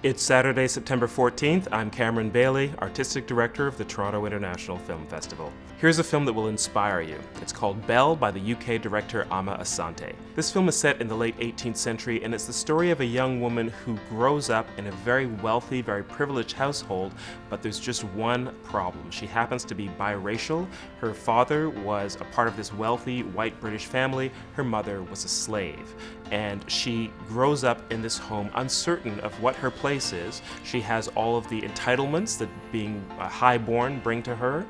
It's Saturday, September 14th. I'm Cameron Bailey, Artistic Director of the Toronto International Film Festival. Here's a film that will inspire you. It's called Belle by the UK director Ama Asante. This film is set in the late 18th century, and it's the story of a young woman who grows up in a very wealthy, very privileged household, but there's just one problem. She happens to be biracial. Her father was a part of this wealthy white British family. Her mother was a slave. And she grows up in this home uncertain of what her place is. She has all of the entitlements that being highborn bring to her.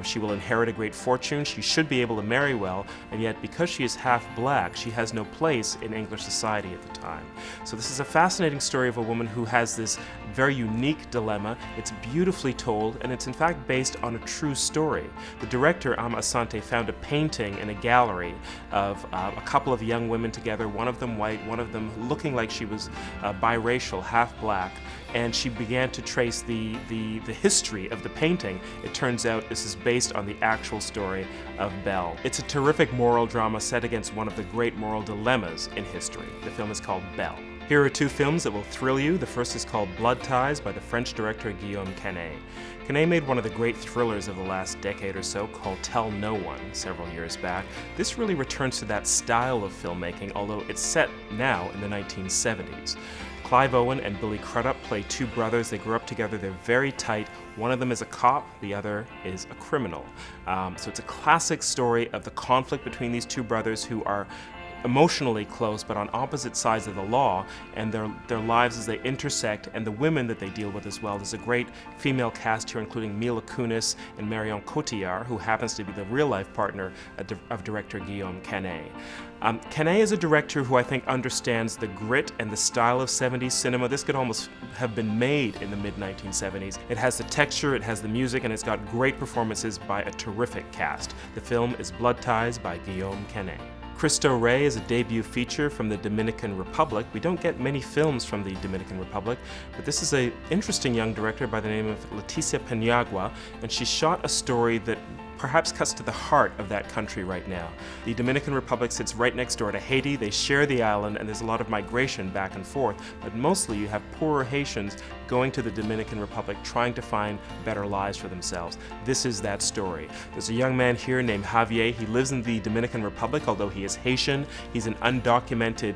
She will inherit a great fortune. She should be able to marry well, and yet because she is half black, she has no place in English society at the time. So this is a fascinating story of a woman who has this very unique dilemma. It's beautifully told, and it's in fact based on a true story. The director, Ama Asante, found a painting in a gallery of a couple of young women together, one of them white, one of them looking like she was biracial, half black, and she began to trace the history of the painting. It turns out this is based on the actual story of Belle. It's a terrific moral drama set against one of the great moral dilemmas in history. The film is called Belle. Here are two films that will thrill you. The first is called Blood Ties by the French director Guillaume Canet. Canet made one of the great thrillers of the last decade or so called Tell No One several years back. This really returns to that style of filmmaking, although it's set now in the 1970s. Clive Owen and Billy Crudup play two brothers. They grew up together. They're very tight. One of them is a cop, the other is a criminal. So it's a classic story of the conflict between these two brothers who are emotionally close but on opposite sides of the law, and their lives as they intersect, and the women that they deal with as well. There's a great female cast here, including Mila Kunis and Marion Cotillard, who happens to be the real-life partner of director Guillaume Canet. Canet is a director who I think understands the grit and the style of 70s cinema. This could almost have been made in the mid-1970s. It has the texture, it has the music, and it's got great performances by a terrific cast. The film is Blood Ties by Guillaume Canet. Cristo Rey is a debut feature from the Dominican Republic. We don't get many films from the Dominican Republic, but this is an interesting young director by the name of Leticia Paniagua, and she shot a story that perhaps cuts to the heart of that country right now. The Dominican Republic sits right next door to Haiti. They share the island, and there's a lot of migration back and forth, but mostly you have poorer Haitians going to the Dominican Republic trying to find better lives for themselves. This is that story. There's a young man here named Javier. He lives in the Dominican Republic, although he is Haitian. He's an undocumented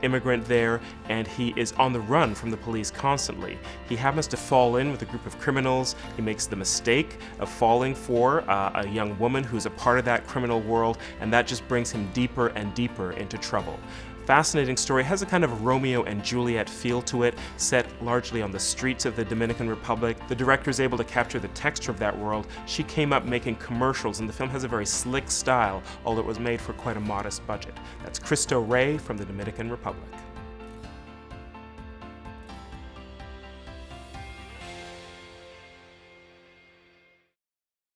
immigrant there, and he is on the run from the police constantly. He happens to fall in with a group of criminals. He makes the mistake of falling for a young woman who's a part of that criminal world, and that just brings him deeper and deeper into trouble. Fascinating story, has a kind of Romeo and Juliet feel to it, set largely on the streets of the Dominican Republic. The director is able to capture the texture of that world. She came up making commercials, and the film has a very slick style, although it was made for quite a modest budget. That's Cristo Rey from the Dominican Republic.